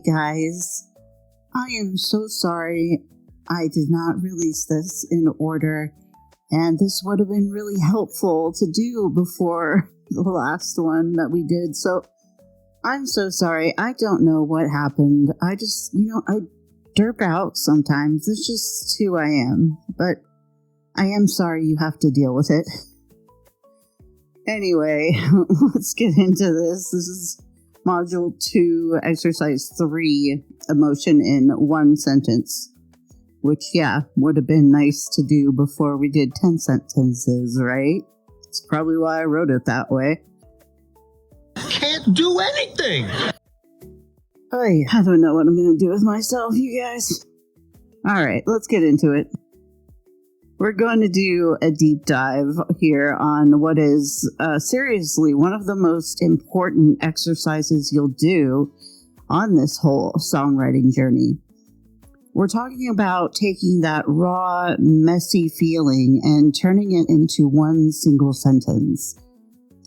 guys. I am so sorry I did not release this in order, and this would have been really helpful to do before the last one that we did. So I'm so sorry. I don't know what happened. I just, I derp out sometimes. It's just who I am. But I am sorry you have to deal with it. Anyway, let's get into this. This is Module 2, Exercise 3, Emotion in One Sentence. Which, would have been nice to do before we did 10 sentences, right? It's probably why I wrote it that way. Can't do anything! I don't know what I'm going to do with myself, you guys. Alright, let's get into it. We're going to do a deep dive here on what is seriously one of the most important exercises you'll do on this whole songwriting journey. We're talking about taking that raw, messy feeling and turning it into one single sentence.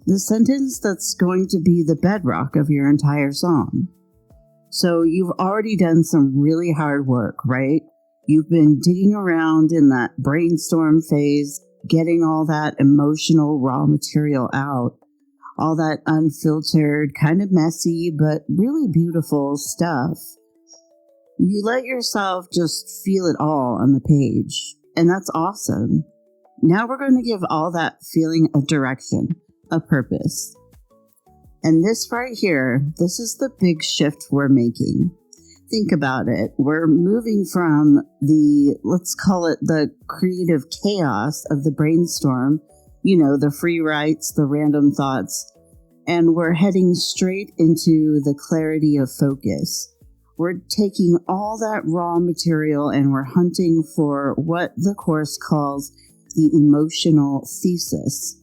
The sentence that's going to be the bedrock of your entire song. So you've already done some really hard work, right? You've been digging around in that brainstorm phase, getting all that emotional raw material out, all that unfiltered, kind of messy, but really beautiful stuff. You let yourself just feel it all on the page, and that's awesome. Now we're going to give all that feeling a direction, a purpose. And this right here, this is the big shift we're making. Think about it. We're moving from let's call it the creative chaos of the brainstorm, the free writes, the random thoughts, and we're heading straight into the clarity of focus. We're taking all that raw material and we're hunting for what the course calls the emotional thesis.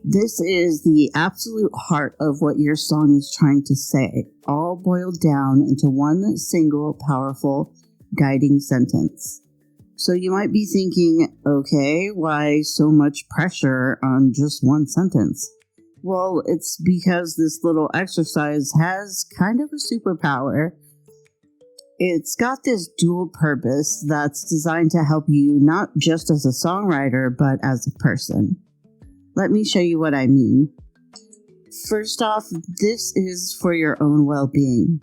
This is the absolute heart of what your song is trying to say, all boiled down into one single powerful guiding sentence. So you might be thinking, okay, why so much pressure on just one sentence? Well, it's because this little exercise has kind of a superpower. It's got this dual purpose that's designed to help you not just as a songwriter, but as a person. Let me show you what I mean. First off, this is for your own well-being.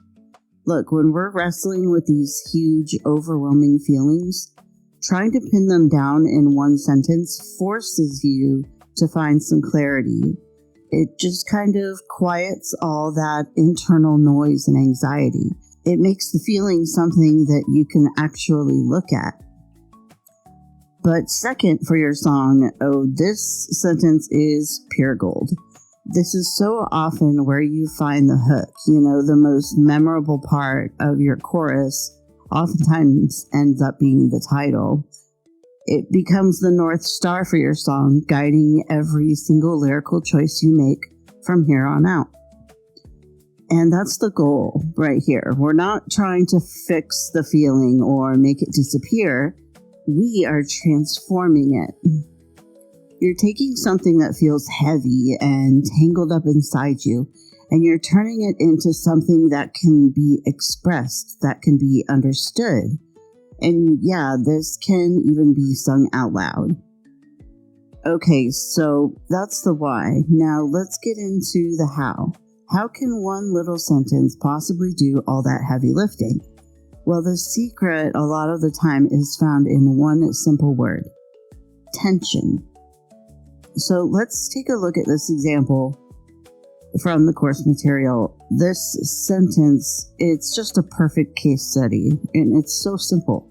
Look, when we're wrestling with these huge, overwhelming feelings, trying to pin them down in one sentence forces you to find some clarity. It just kind of quiets all that internal noise and anxiety. It makes the feeling something that you can actually look at. But second for your song, this sentence is pure gold. This is so often where you find the hook, the most memorable part of your chorus oftentimes ends up being the title. It becomes the North Star for your song, guiding every single lyrical choice you make from here on out. And that's the goal right here. We're not trying to fix the feeling or make it disappear. We are transforming it. You're taking something that feels heavy and tangled up inside you, and you're turning it into something that can be expressed, that can be understood. And this can even be sung out loud. Okay, so that's the why. Now let's get into the how. How can one little sentence possibly do all that heavy lifting? Well, the secret a lot of the time is found in one simple word: tension. So let's take a look at this example from the course material. This sentence, it's just a perfect case study, and it's so simple.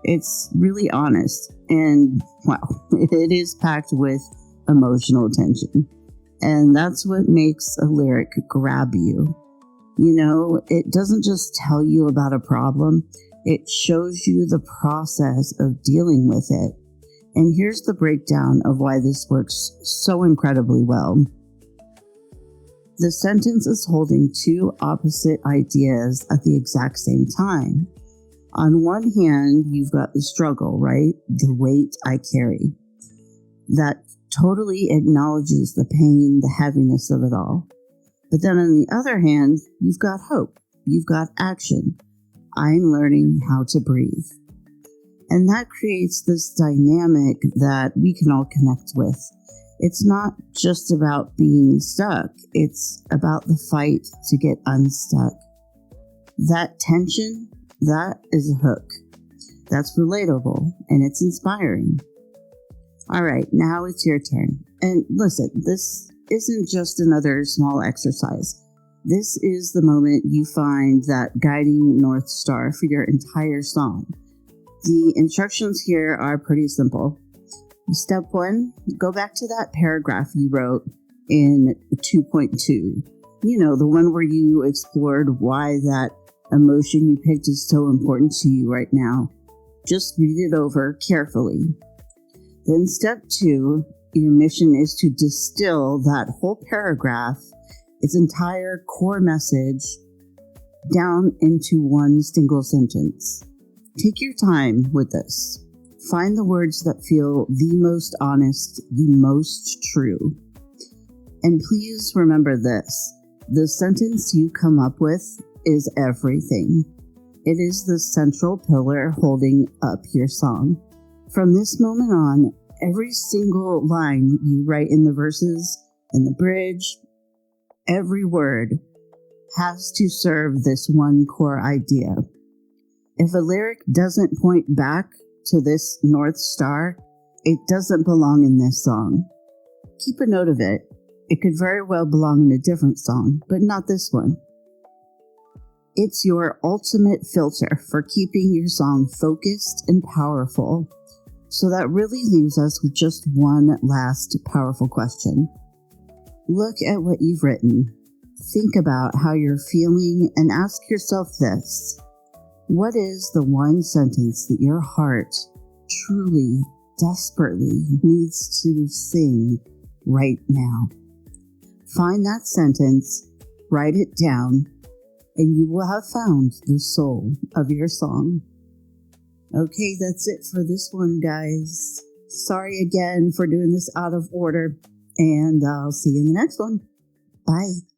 It's really honest, and it is packed with emotional tension. And that's what makes a lyric grab you. It doesn't just tell you about a problem, it shows you the process of dealing with it. And here's the breakdown of why this works so incredibly well. The sentence is holding two opposite ideas at the exact same time. On one hand, you've got the struggle, right? The weight I carry. That totally acknowledges the pain, the heaviness of it all. But then on the other hand, you've got hope. you've got action. I'm learning how to breathe. And that creates this dynamic that we can all connect with. It's not just about being stuck. It's about the fight to get unstuck. That tension, that is a hook. That's relatable and it's inspiring. All right, now it's your turn. And listen, this isn't just another small exercise. This is the moment you find that guiding North Star for your entire song. The instructions here are pretty simple. Step 1, go back to that paragraph you wrote in 2.2. You know, the one where you explored why that emotion you picked is so important to you right now. Just read it over carefully. Then step 2, your mission is to distill that whole paragraph, its entire core message, down into one single sentence. Take your time with this. Find the words that feel the most honest, the most true. And please remember this. The sentence you come up with is everything. It is the central pillar holding up your song. From this moment on, every single line you write in the verses and the bridge, every word has to serve this one core idea. If a lyric doesn't point back to this North Star, it doesn't belong in this song. Keep a note of it. It could very well belong in a different song, but not this one. It's your ultimate filter for keeping your song focused and powerful. So that really leaves us with just one last powerful question. Look at what you've written. Think about how you're feeling and ask yourself this. What is the one sentence that your heart truly, desperately needs to sing right now? Find that sentence, write it down, and you will have found the soul of your song. Okay, that's it for this one, guys. Sorry again for doing this out of order, and I'll see you in the next one. Bye.